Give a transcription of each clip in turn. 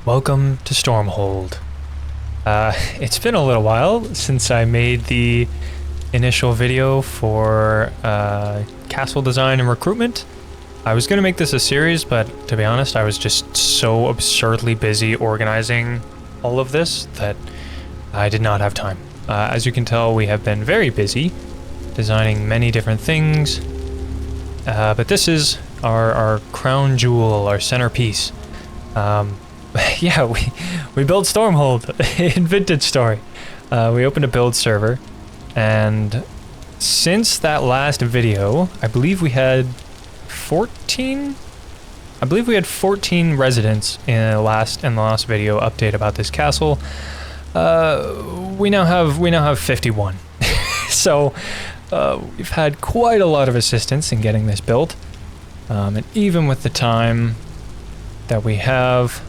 Welcome to Stormhold. It's been a little while since I made the initial video for castle design and recruitment. I was going to make this a series, but to be honest, I was just so absurdly busy organizing all of this that I did not have time. As you can tell, we have been very busy designing many different things, but this is our crown jewel, our centerpiece. Yeah, we built Stormhold in Vintage Story. We opened a build server, and since that last video, I believe we had 14 residents in the last video update about this castle. We now have 51. So we've had quite a lot of assistance in getting this built, and even with the time that we have,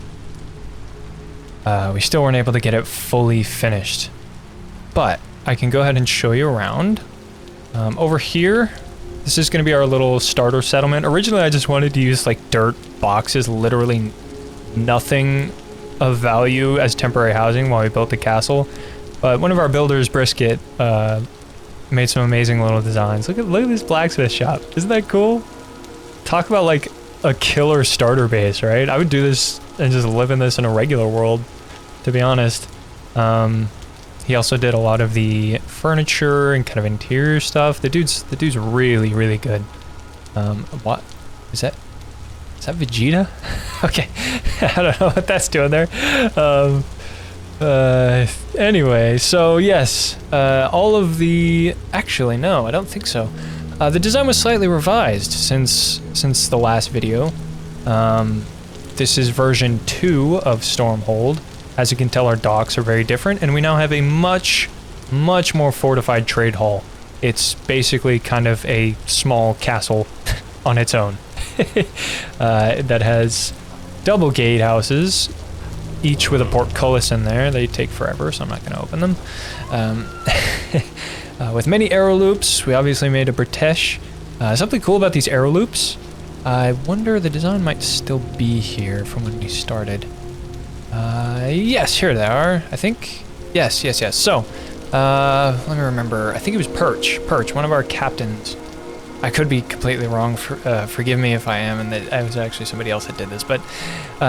we still weren't able to get it fully finished. But I can go ahead and show you around. Over here, this is going to be our little starter settlement. Originally, I just wanted to use like dirt boxes, literally nothing of value as temporary housing while we built the castle. But one of our builders, Brisket, made some amazing little designs. Look at this blacksmith shop. Isn't that cool? Talk about like a killer starter base, right? I would do this and just live in this in a regular world, to be honest. He also did a lot of the furniture and kind of interior stuff. The dude's really good. What is that? Is that Vegeta? Okay, I don't know what that's doing there. Anyway, so yes, all of the... Actually, no, I don't think so. The design was slightly revised since the last video. This is version 2 of Stormhold. As you can tell, our docks are very different, and we now have a much more fortified trade hall. It's basically kind of a small castle on its own that has double gatehouses, each with a portcullis in there. They take forever, so I'm not going to open them. With many arrow loops, we obviously made a British. Something cool about these arrow loops, I wonder the design might still be here from when we started. Yes, here they are, I think. Yes. So, let me remember. I think it was Perch, one of our captains. I could be completely wrong, forgive me if I am, and that it was actually somebody else that did this, but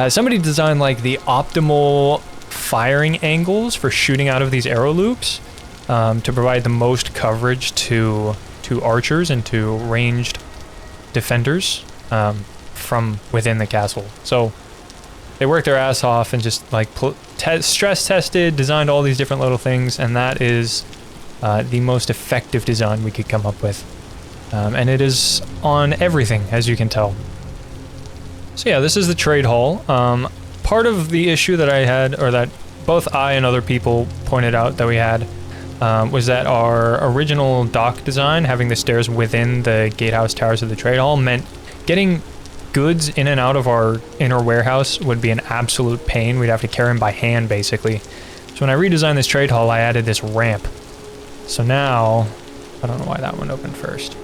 somebody designed like the optimal firing angles for shooting out of these arrow loops to provide the most coverage to archers and to ranged defenders from within the castle. So they worked their ass off and just like stress tested, designed all these different little things, and that is the most effective design we could come up with. And it is on everything, as you can tell. So yeah, this is the trade hall. Part of the issue that I had, or that both I and other people pointed out that we had, was that our original dock design, having the stairs within the gatehouse towers of the trade hall, meant getting goods in and out of our inner warehouse would be an absolute pain. We'd have to carry them by hand, basically. So when I redesigned this trade hall, I added this ramp. So now, I don't know why that one opened first.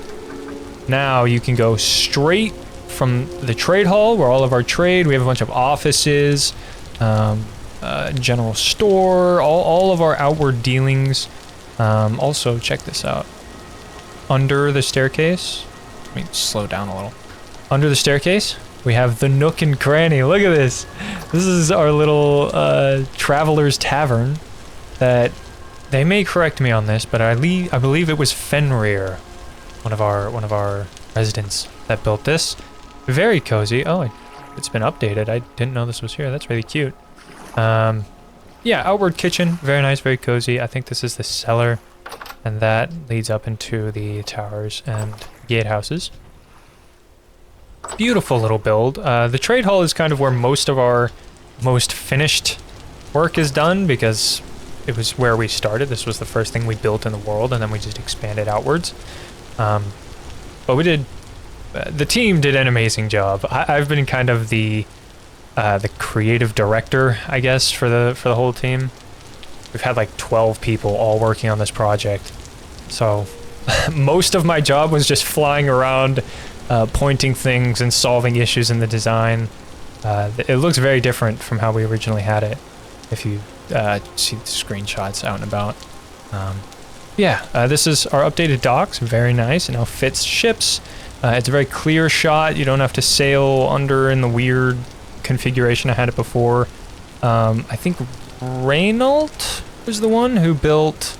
Now you can go straight from the trade hall, where all of our trade, we have a bunch of offices, general store, all of our outward dealings. Also, check this out. Under the staircase, let me slow down a little. Under the staircase, we have the nook and cranny. Look at this. This is our little traveler's tavern that they may correct me on this, but I believe it was Fenrir, one of our residents that built this. Very cozy. Oh, it's been updated. I didn't know this was here. That's really cute. Yeah, outward kitchen. Very nice, very cozy. I think this is the cellar, and that leads up into the towers and gatehouses. Beautiful little build. The trade hall is kind of where most of our most finished work is done, because it was where we started. This was the first thing we built in the world, and then we just expanded outwards. But we did... the team did an amazing job. I've been kind of the creative director, I guess, for the whole team. We've had like 12 people all working on this project. So most of my job was just flying around, pointing things and solving issues in the design. It looks very different from how we originally had it, if you see the screenshots out and about. Yeah, this is our updated docks. Very nice. It now fits ships. It's a very clear shot. You don't have to sail under in the weird configuration I had it before. I think Reynold was the one who built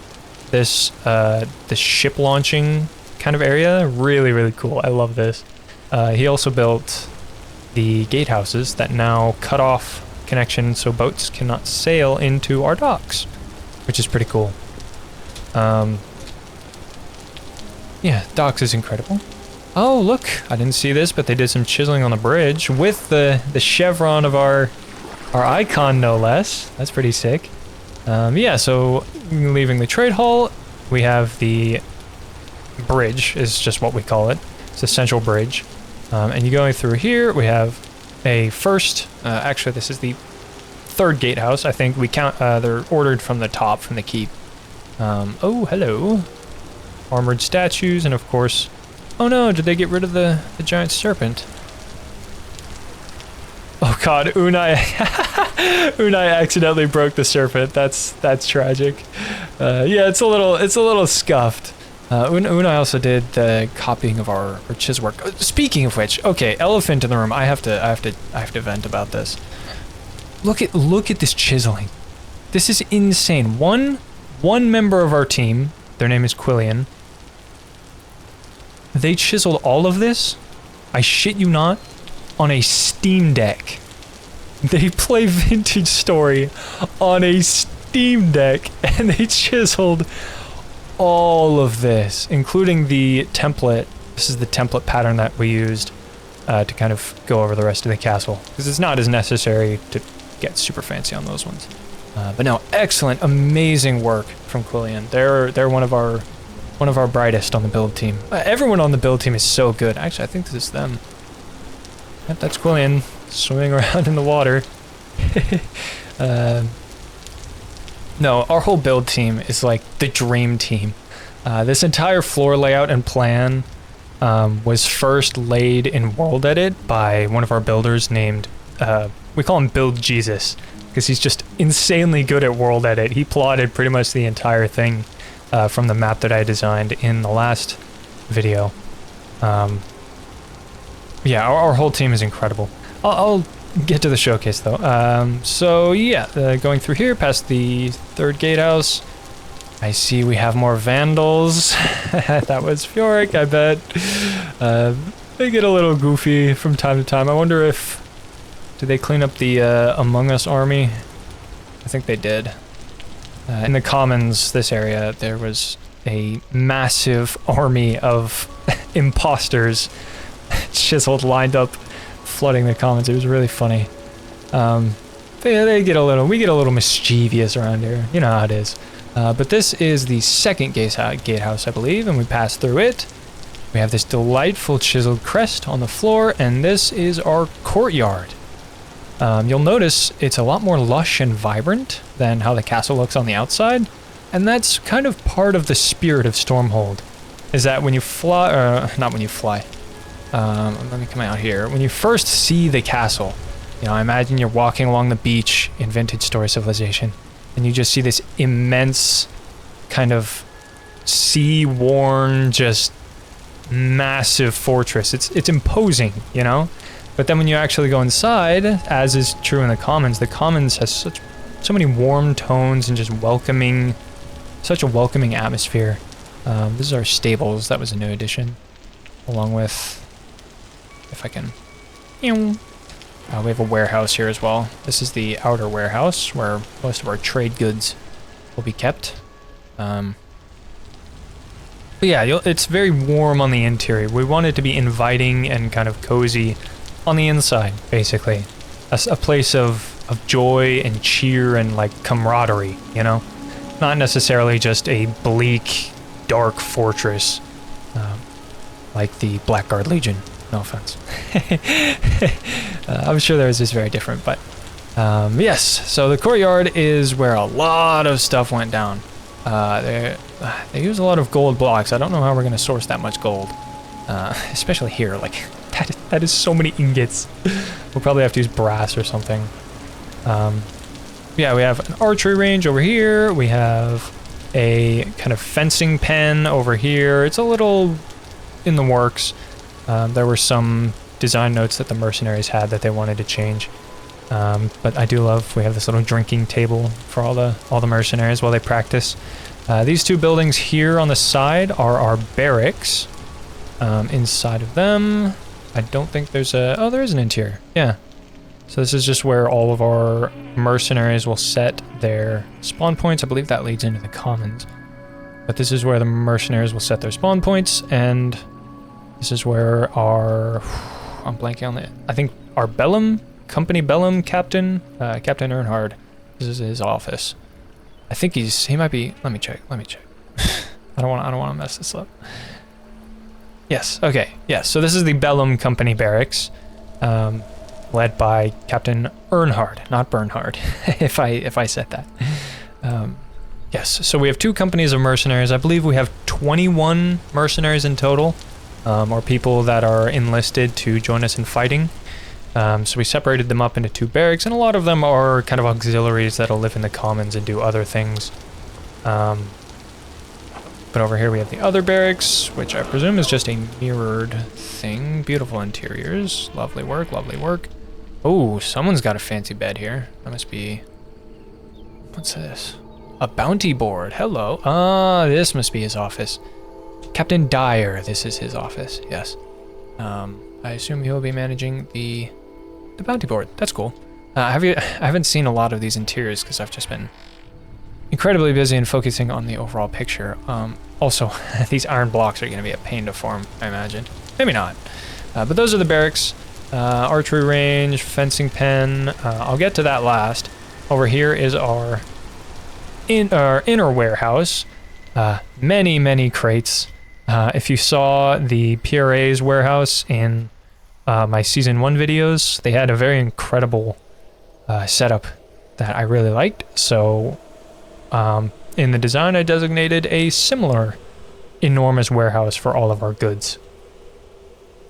this this ship launching kind of area. Really, really cool. I love this. He also built the gatehouses that now cut off connection so boats cannot sail into our docks, which is pretty cool. Yeah, docks is incredible. Oh, look, I didn't see this, but they did some chiseling on the bridge with the chevron of our icon, no less. That's pretty sick. Yeah, so leaving the trade hall, we have the bridge, is just what we call it. It's a central bridge. And you going through here, we have a first, actually this is the third gatehouse, I think. We count, they're ordered from the top, from the keep. Oh, hello. Armored statues, and of course, oh no, did they get rid of the giant serpent? Oh god, Unai, Unai accidentally broke the serpent. That's tragic. Yeah, it's a little scuffed. Unai also did the copying of our chisel work. Speaking of which, okay, elephant in the room. I have to vent about this. Look at this chiseling. This is insane. One member of our team, their name is Quillian. They chiseled all of this, I shit you not, on a Steam Deck. They play Vintage Story on a Steam Deck, and they chiseled all of this, including the template. This is the template pattern that we used to kind of go over the rest of the castle, because it's not as necessary to get super fancy on those ones. But no, excellent, amazing work from Quillian. They're one of our brightest on the build team. Everyone on the build team is so good. Actually, I think this is them. Yep, that's Quillian swimming around in the water. No, our whole build team is like the dream team. This entire floor layout and plan was first laid in World Edit by one of our builders named, we call him Build Jesus, because he's just insanely good at World Edit. He plotted pretty much the entire thing from the map that I designed in the last video. Yeah, our whole team is incredible. I'll get to the showcase though. So yeah, going through here past the third gatehouse, I see we have more vandals. That was Fjorek, I bet. They get a little goofy from time to time. I wonder if, did they clean up the Among Us army? I think they did. In the commons, this area, there was a massive army of imposters chiseled, lined up, flooding the commons. It was really funny. But yeah, we get a little mischievous around here. You know how it is. But this is the second gatehouse, I believe, and we pass through it. We have this delightful chiseled crest on the floor, and this is our courtyard. You'll notice it's a lot more lush and vibrant than how the castle looks on the outside, and that's kind of part of the spirit of Stormhold, is that when you fly, not when you fly, let me come out here. When you first see the castle, you know, I imagine you're walking along the beach in Vintage Story Civilization, and you just see this immense kind of sea-worn, just massive fortress. It's imposing, you know? But then when you actually go inside, as is true in the Commons has so many warm tones and just welcoming, such a welcoming atmosphere. This is our stables. That was a new addition, along with, if I can, we have a warehouse here as well. This is the outer warehouse where most of our trade goods will be kept. But yeah, it's very warm on the interior. We want it to be inviting and kind of cozy on the inside, basically. A place of joy and cheer and like camaraderie, you know? Not necessarily just a bleak, dark fortress like the Blackguard Legion. No offense. I'm sure theirs is very different, but yes, so the courtyard is where a lot of stuff went down. They use a lot of gold blocks. I don't know how we're going to source that much gold, especially here, like That is so many ingots. We'll probably have to use brass or something. Yeah, we have an archery range over here. We have a kind of fencing pen over here. It's a little in the works. There were some design notes that the mercenaries had that they wanted to change. But I do love, we have this little drinking table for all the mercenaries while they practice. These two buildings here on the side are our barracks. Inside of them, I don't think there's a... Oh, there is an interior. Yeah. So this is just where all of our mercenaries will set their spawn points. I believe that leads into the commons. But this is where the mercenaries will set their spawn points, and this is where our... I'm blanking on it. I think our Bellum, Company Bellum Captain, Captain Earnhardt. This is his office. I think he might be... Let me check. I don't want to mess this up. Yes, okay. Yes, so this is the Bellum Company Barracks. Led by Captain Earnhardt, not Bernhard, if I said that. Yes, so we have two companies of mercenaries. I believe we have 21 mercenaries in total, or people that are enlisted to join us in fighting. So we separated them up into two barracks, and a lot of them are kind of auxiliaries that'll live in the commons and do other things. But over here we have the other barracks, which I presume is just a mirrored thing. Beautiful interiors. Lovely work, lovely work. Oh, someone's got a fancy bed here. That must be... What's this? A bounty board. Hello. Ah, this must be his office. Captain Dyer, this is his office. Yes. I assume he'll be managing the bounty board. That's cool. I haven't seen a lot of these interiors because I've just been incredibly busy and focusing on the overall picture. Also, these iron blocks are going to be a pain to form, I imagine. Maybe not. But those are the barracks. Archery range, fencing pen. I'll get to that last. Over here is our inner warehouse. Many crates. If you saw the PRA's warehouse in my Season 1 videos, they had a very incredible setup that I really liked. So in the design, I designated a similar enormous warehouse for all of our goods.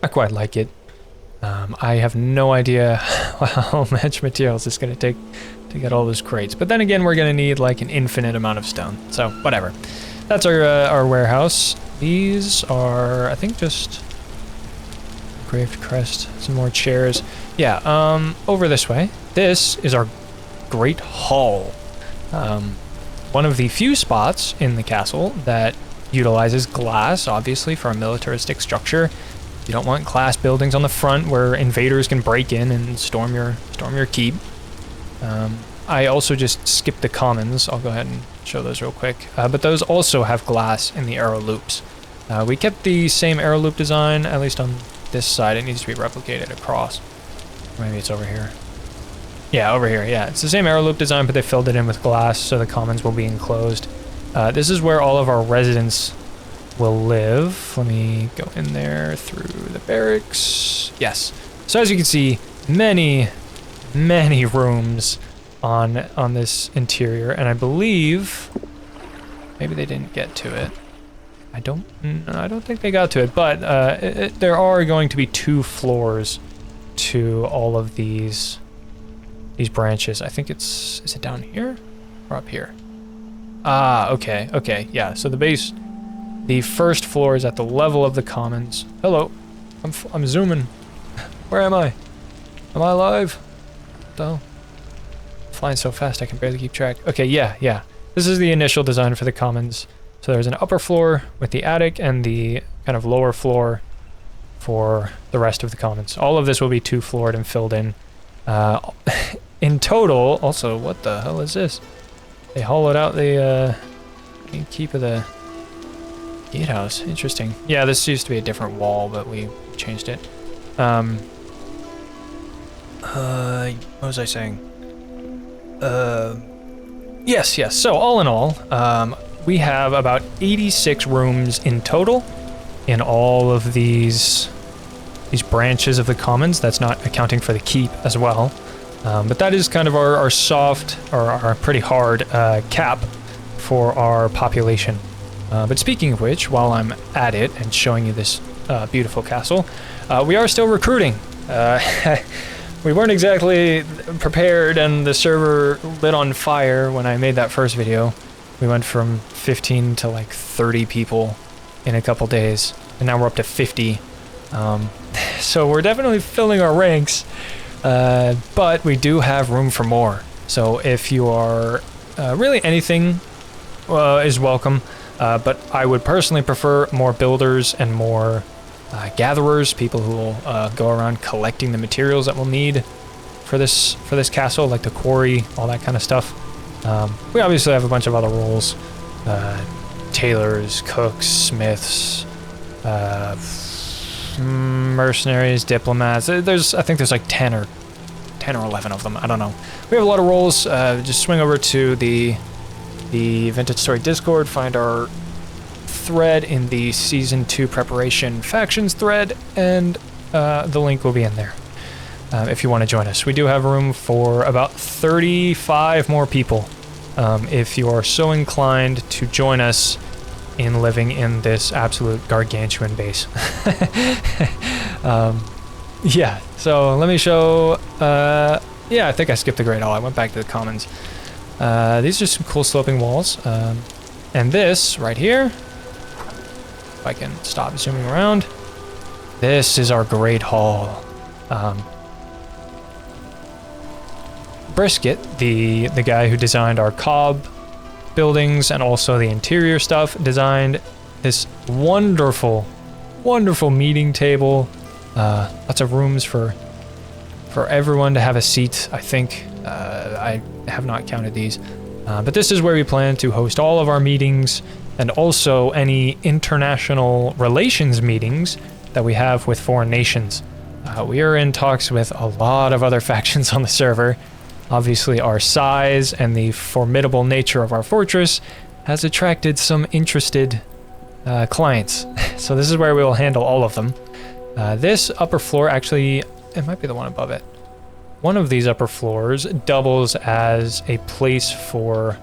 I quite like it. I have no idea how much materials it's going to take to get all those crates. But then again, we're going to need like an infinite amount of stone. So whatever. That's our warehouse. These are, I think, just engraved crest. Some more chairs. Yeah, over this way. This is our Great Hall. One of the few spots in the castle that utilizes glass, obviously, for a militaristic structure. You don't want glass buildings on the front where invaders can break in and storm your keep. I also just skipped the commons. I'll go ahead and show those real quick. But those also have glass in the arrow loops. We kept the same arrow loop design, at least on this side. It needs to be replicated across. Maybe it's over here. Yeah, over here. Yeah, it's the same arrow loop design, but they filled it in with glass, so the commons will be enclosed. This is where all of our residents will live. Let me go in there through the barracks. Yes. So as you can see, many rooms on this interior, and I believe maybe they didn't get to it. I don't think they got to it, but there are going to be 2 floors to all of these branches. I think is it down here or up here? Ah, okay, yeah. So the first floor is at the level of the commons. Hello, I'm zooming. Where am I? Am I alive? What the hell? Flying so fast I can barely keep track. Okay, yeah. This is the initial design for the commons. So there's an upper floor with the attic and the kind of lower floor for the rest of the commons. All of this will be 2-floored and filled in. In total, also, what the hell is this? They hollowed out the keep of the gatehouse. Interesting. Yeah, this used to be a different wall, but we changed it. What was I saying? Yes. So all in all, we have about 86 rooms in total in all of these branches of the commons. That's not accounting for the keep as well. But that is kind of our soft, or our pretty hard cap for our population. But speaking of which, while I'm at it and showing you this beautiful castle, We are still recruiting. We weren't exactly prepared, and the server lit on fire when I made that first video. We went from 15 to like 30 people in a couple days, and now we're up to 50. So we're definitely filling our ranks, but we do have room for more. So if you are really anything is welcome, but I would personally prefer more builders and more gatherers, people who will go around collecting the materials that we'll need for this castle, like the quarry, all that kind of stuff. We obviously have a bunch of other roles: tailors, cooks, smiths, mercenaries, diplomats. I think there's like 10 or 11 of them. I don't know. We have a lot of roles. Just swing over to the Vintage Story Discord, find our thread in the Season 2 preparation factions thread, and the link will be in there if you want to join us. We do have room for about 35 more people if you are so inclined to join us in living in this absolute gargantuan base. Yeah, so let me show, yeah, I think I skipped the Great Hall. I went back to the Commons. These are some cool sloping walls. And this right here, if I can stop zooming around, this is our Great Hall. Brisket, the guy who designed our cob buildings and also the interior stuff, designed this wonderful meeting table. Lots of rooms for everyone to have a seat, I think. I have not counted these. But this is where we plan to host all of our meetings, and also any international relations meetings that we have with foreign nations. We are in talks with a lot of other factions on the server. Obviously, our size and the formidable nature of our fortress has attracted some interested clients. So this is where we will handle all of them. This upper floor, actually, it might be the one above it. One of these upper floors doubles as a place for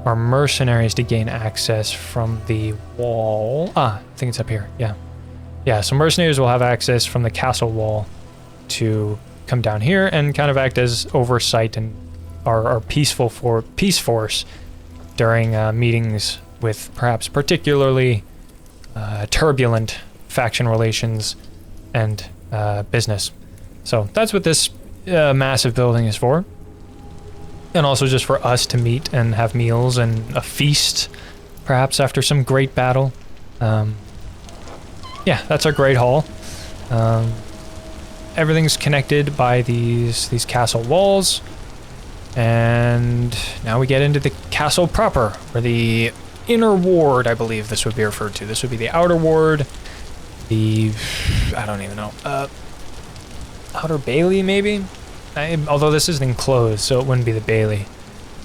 our mercenaries to gain access from the wall. I think it's up here, yeah. Yeah, so mercenaries will have access from the castle wall to come down here and kind of act as oversight and our peace force during meetings with perhaps particularly turbulent faction relations and business. So that's what this massive building is for. And also just for us to meet and have meals and a feast, perhaps after some great battle. Yeah, that's our Great Hall. Everything's connected by these castle walls. And now we get into the castle proper, or the inner ward, I believe this would be referred to. This would be the outer ward. I don't even know. Outer Bailey, maybe? Although this isn't enclosed, so it wouldn't be the Bailey.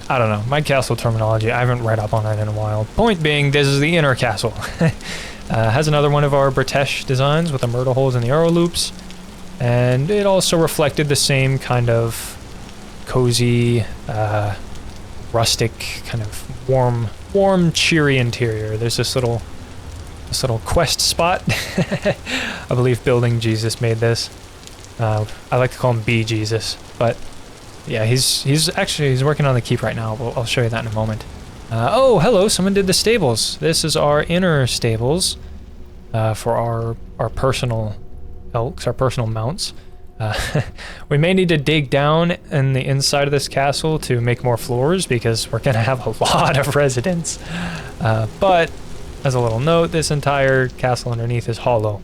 I don't know. My castle terminology, I haven't read up on that in a while. Point being, this is the inner castle. Has another one of our British designs with the myrtle holes and the arrow loops. And it also reflected the same kind of cozy, rustic, kind of warm, cheery interior. There's this little quest spot. I believe Building Jesus made this. I like to call him B Jesus, but yeah, he's working on the keep right now. I'll show you that in a moment. Oh, hello! Someone did the stables. This is our inner stables for our personal elks, our personal mounts. We may need to dig down in the inside of this castle to make more floors because we're gonna have a lot of residents. But as a little note, this entire castle underneath is hollow.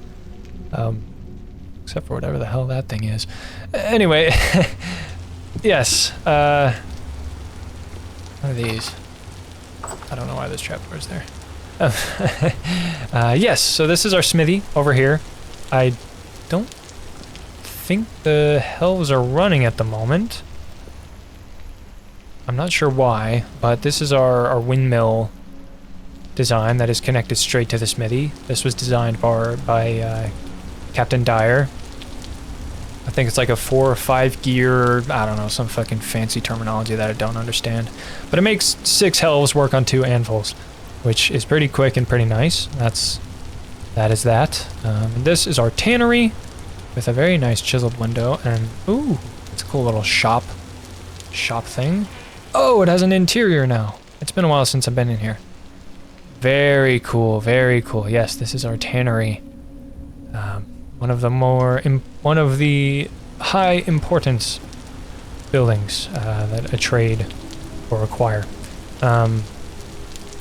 Except for whatever the hell that thing is. Anyway, yes. What are these? I don't know why this trapdoor is there. Yes, so this is our smithy over here. I don't think the elves are running at the moment. I'm not sure why, but this is our windmill design that is connected straight to the smithy. This was designed by Captain Dyer. I think it's like a 4 or 5 gear, I don't know, some fucking fancy terminology that I don't understand. But it makes 6 elves work on 2 anvils, which is pretty quick and pretty nice. That's that is that. And this is our tannery with a very nice chiseled window. And, ooh, it's a cool little shop thing. Oh, it has an interior now. It's been a while since I've been in here. Very cool, very cool. Yes, this is our tannery. One of the high importance buildings that a trade will require.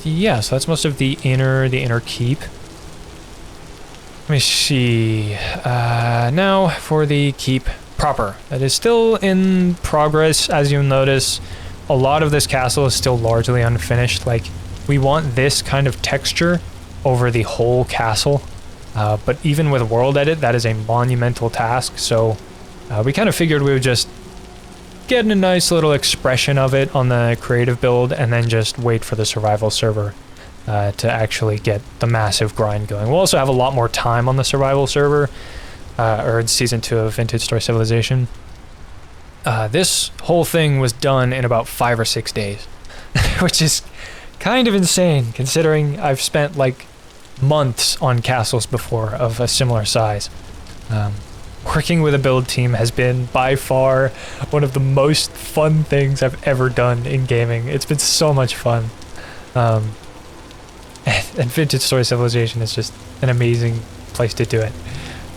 Yeah, so that's most of the inner keep. Let me see. Now for the keep proper. That is still in progress, as you'll notice. A lot of this castle is still largely unfinished. Like, we want this kind of texture over the whole castle. But even with World Edit, that is a monumental task. So we kind of figured we would just get a nice little expression of it on the creative build and then just wait for the survival server to actually get the massive grind going. We'll also have a lot more time on the survival server, or in Season 2 of Vintage Story Civilization. This whole thing was done in about 5 or 6 days, which is kind of insane considering I've spent like months on castles before of a similar size. Working with a build team has been by far one of the most fun things I've ever done in gaming. It's been so much fun. And Vintage Story Civilization is just an amazing place to do it.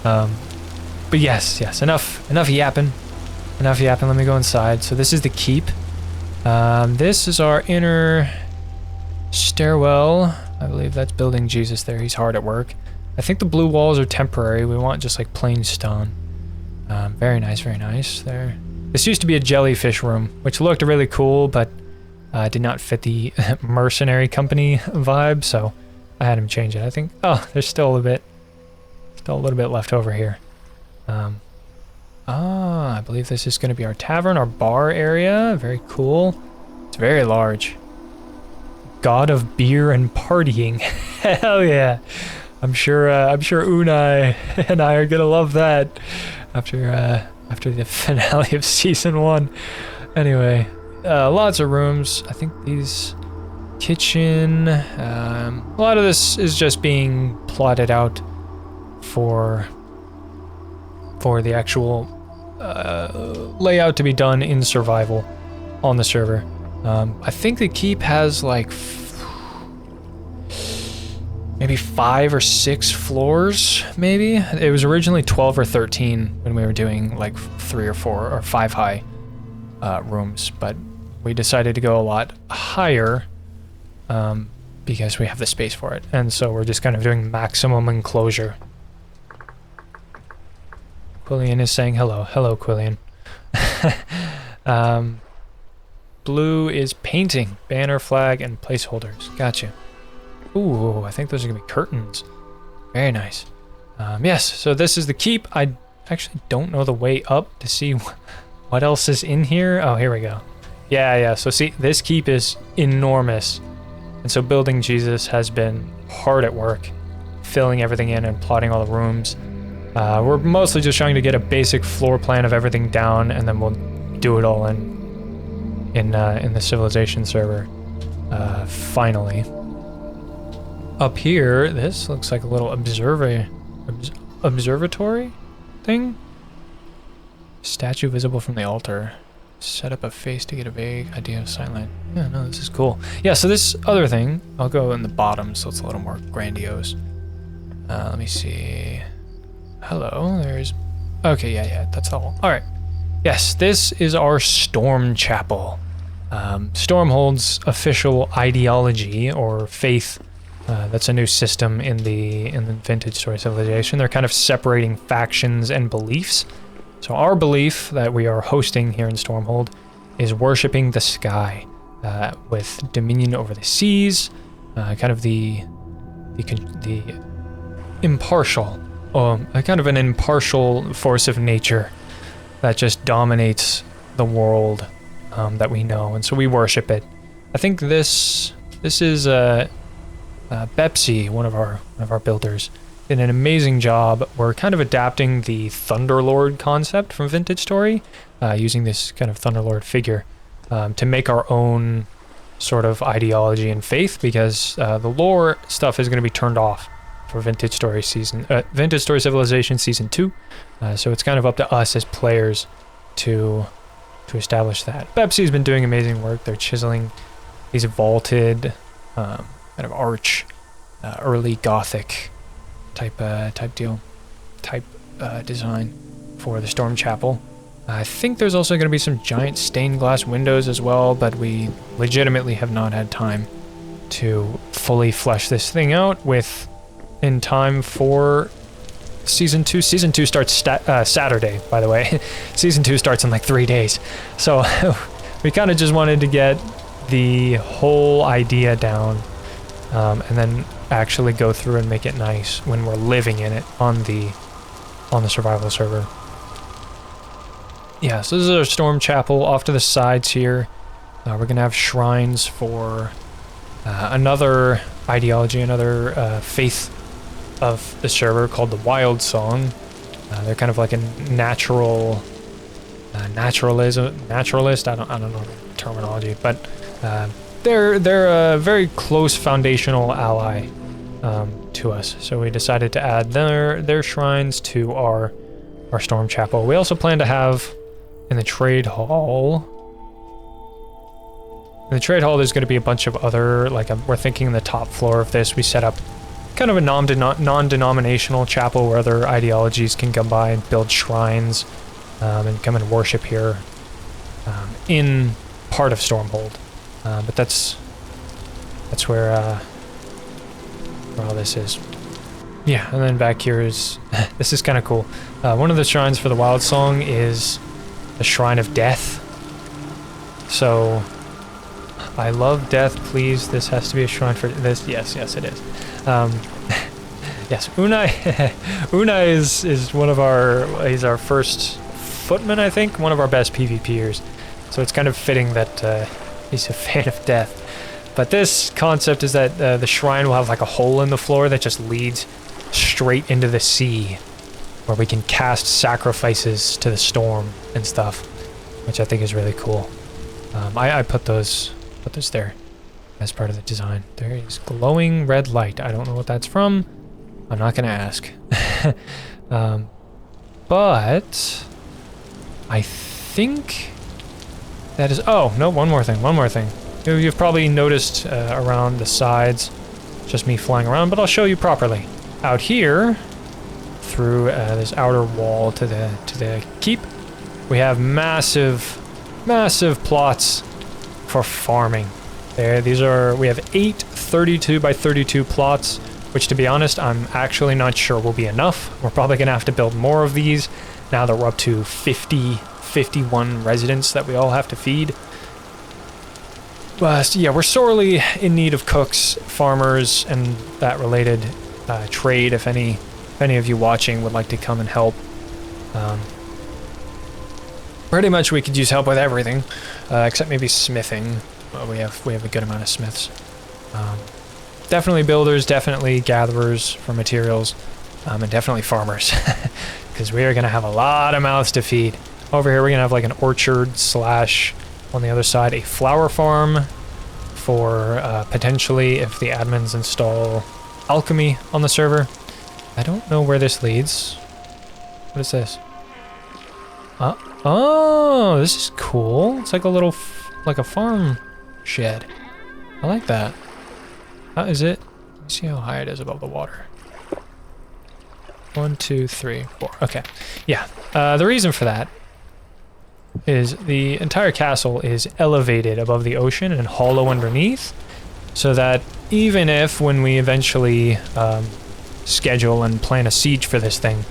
But yes, enough yapping. Enough yapping, let me go inside. So this is the keep. This is our inner stairwell. I believe that's building Jesus there. He's hard at work. I think the blue walls are temporary. We want just like plain stone. Very nice there. This used to be a jellyfish room, which looked really cool, but did not fit the mercenary company vibe, so I had him change it. I think, oh, there's still a little bit left over here. I believe this is going to be our tavern, our bar area. Very cool. It's very large. God of beer and partying. Hell yeah. I'm sure Unai and I are gonna love that after the finale of Season 1. Anyway, lots of rooms. I think these kitchen. A lot of this is just being plotted out for the actual layout to be done in survival on the server. I think the keep has like maybe 5 or 6 floors, maybe. It was originally 12 or 13 when we were doing like 3 or 4 or 5 high rooms, but we decided to go a lot higher because we have the space for it, and so we're just kind of doing maximum enclosure. Quillian is saying hello. Hello, Quillian. Blue is painting, banner, flag, and placeholders. Gotcha. Ooh, I think those are gonna be curtains. Very nice. Yes, so this is the keep. I actually don't know the way up to see what else is in here. Oh, here we go. Yeah, so see, this keep is enormous. And so building Jesus has been hard at work, filling everything in and plotting all the rooms. We're mostly just trying to get a basic floor plan of everything down, and then we'll do it all in the Civilization server, finally. Up here, this looks like a little observatory thing. Statue visible from the altar. Set up a face to get a vague idea of sightline. Yeah, no, this is cool. Yeah, so this other thing, I'll go in the bottom so it's a little more grandiose. Let me see. Hello, there's... Okay, yeah, that's all. All right. Yes, this is our Storm Chapel. Stormhold's official ideology or faith. That's a new system in the Vintage Story Civilization. They're kind of separating factions and beliefs. So our belief that we are hosting here in Stormhold is worshipping the sky, with dominion over the seas, kind of the impartial, kind of an impartial force of nature that just dominates the world that we know, and so we worship it. I think this is Bepsy, one of our builders, did an amazing job. We're kind of adapting the Thunderlord concept from Vintage Story, using this kind of Thunderlord figure to make our own sort of ideology and faith, because the lore stuff is going to be turned off for Vintage Story Civilization Season 2. So it's kind of up to us as players to establish that. Pepsi's been doing amazing work. They're chiseling these vaulted kind of arch, early Gothic type design for the Storm Chapel. I think there's also going to be some giant stained glass windows as well, but we legitimately have not had time to fully flesh this thing out in time for Season 2. Season 2 starts Saturday, by the way. Season 2 starts in like 3 days. So we kind of just wanted to get the whole idea down and then actually go through and make it nice when we're living in it on the survival server. Yeah, so this is our Storm Chapel. Off to the sides here, we're gonna have shrines for another ideology, another faith of the server called the Wild Song. They're kind of like a naturalist. I don't know the terminology, but they're a very close foundational ally to us. So we decided to add their shrines to our Storm Chapel. We also plan to have in the trade hall. In the trade hall, there's going to be a bunch of other, we're thinking the top floor of this, we set up kind of a non-denominational chapel where other ideologies can come by and build shrines and come and worship here in part of Stormhold. But that's where all this is. Yeah, and then back here is, this is kind of cool. One of the shrines for the Wild Song is the Shrine of Death. So, I love death, please. This has to be a shrine for this. Yes, it is. Yes, Unai. Unai is one of he's our first footman, I think. One of our best PvPers. So it's kind of fitting that he's a fan of death. But this concept is that the shrine will have like a hole in the floor that just leads straight into the sea, where we can cast sacrifices to the storm and stuff, which I think is really cool. I put those there as part of the design. There is glowing red light. I don't know what that's from. I'm not gonna ask. But I think that is. Oh no! One more thing. You've probably noticed around the sides, just me flying around, but I'll show you properly. Out here, through this outer wall to the keep, we have massive plots for farming. We have 8 32 by 32 plots, which, to be honest, I'm actually not sure will be enough. We're probably gonna have to build more of these now that we're up to 51 residents that we all have to feed. But yeah, we're sorely in need of cooks, farmers, and that related trade. If any of you watching would like to come and help, pretty much we could use help with everything, except maybe smithing. We have a good amount of smiths. Definitely builders, definitely gatherers for materials, and definitely farmers, because we are gonna have a lot of mouths to feed. Over here, we're gonna have like an orchard / on the other side, a flower farm for potentially if the admins install alchemy on the server. I don't know where this leads. What is this? Oh, this is cool. It's like a little, like a farm shed. I like that. How is it? Let me see how high it is above the water. 1, 2, 3, 4. Okay. Yeah. The reason for that is the entire castle is elevated above the ocean and hollow underneath, so that even if when we eventually schedule and plan a siege for this thing,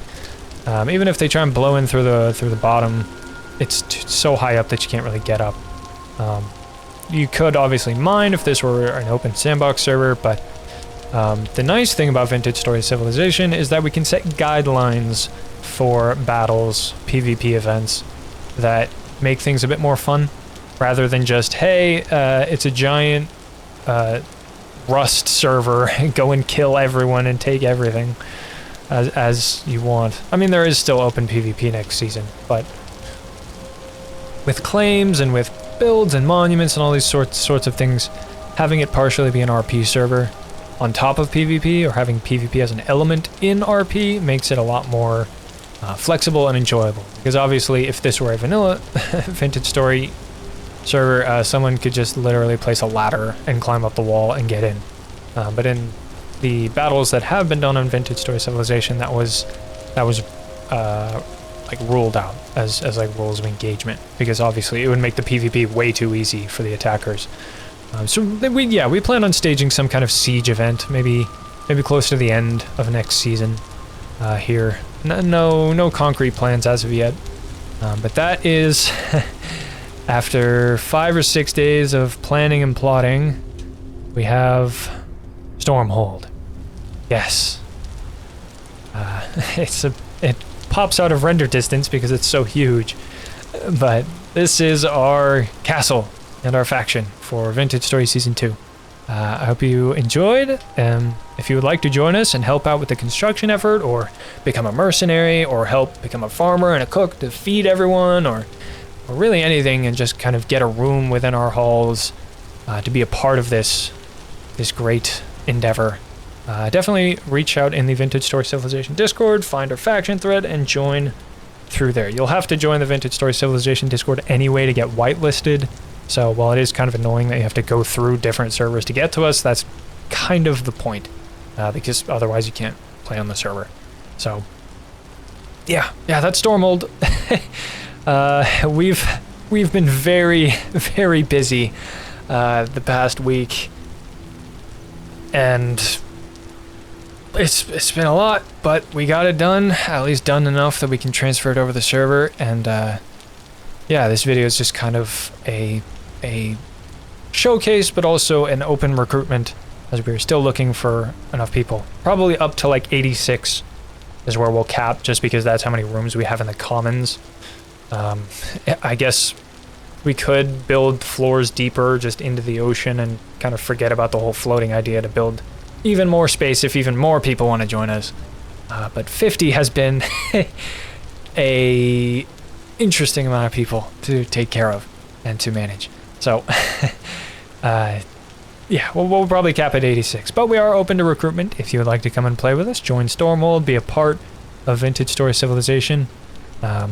even if they try and blow in through the bottom, it's so high up that you can't really get up. You could obviously mine if this were an open sandbox server, but the nice thing about Vintage Story Civilization is that we can set guidelines for battles, PvP events, that make things a bit more fun, rather than just, hey, it's a giant Rust server, go and kill everyone and take everything as you want. I mean, there is still open PvP next season, but with claims and with builds and monuments and all these sorts of things, having it partially be an RP server on top of PvP, or having PvP as an element in RP makes it a lot more flexible and enjoyable. Because obviously, if this were a vanilla Vintage Story server, someone could just literally place a ladder and climb up the wall and get in. But in the battles that have been done on Vintage Story Civilization, that was like ruled out as like rules of engagement, because obviously it would make the PvP way too easy for the attackers. So we plan on staging some kind of siege event, maybe close to the end of next season here. No concrete plans as of yet, but that is after 5 or 6 days of planning and plotting, we have Stormhold. Yes. It pops out of render distance because it's so huge, but this is our castle and our faction for Vintage Story Season 2. I hope you enjoyed. If you would like to join us and help out with the construction effort, or become a mercenary, or help become a farmer and a cook to feed everyone, or really anything, and just kind of get a room within our halls to be a part of this great endeavor, definitely reach out in the Vintage Story Civilization Discord, find our faction thread, and join through there. You'll have to join the Vintage Story Civilization Discord anyway to get whitelisted, so while it is kind of annoying that you have to go through different servers to get to us, that's kind of the point, because otherwise you can't play on the server. So yeah, that's Stormhold. We've been very, very busy the past week, and it's been a lot, but we got it done, at least done enough that we can transfer it over the server. And yeah, this video is just kind of a showcase, but also an open recruitment, as we're still looking for enough people. Probably up to like 86 is where we'll cap, just because that's how many rooms we have in the commons. I guess we could build floors deeper just into the ocean and kind of forget about the whole floating idea to build even more space if even more people want to join us. But 50 has been a interesting amount of people to take care of and to manage. So yeah, we'll probably cap at 86, but we are open to recruitment. If you would like to come and play with us, join Stormhold, be a part of Vintage Story Civilization. Yeah.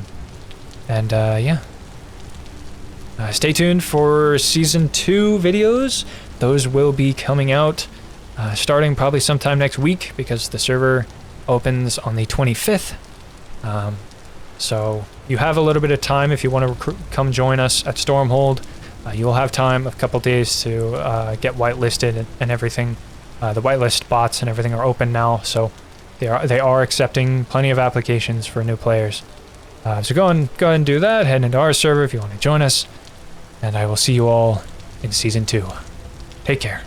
Stay tuned for Season 2 videos. Those will be coming out starting probably sometime next week, because the server opens on the 25th. So you have a little bit of time if you want to come join us at Stormhold. You will have time, a couple days, to get whitelisted and everything. The whitelist bots and everything are open now, so they are accepting plenty of applications for new players. So go ahead and do that. Head into our server if you want to join us. And I will see you all in Season 2. Take care.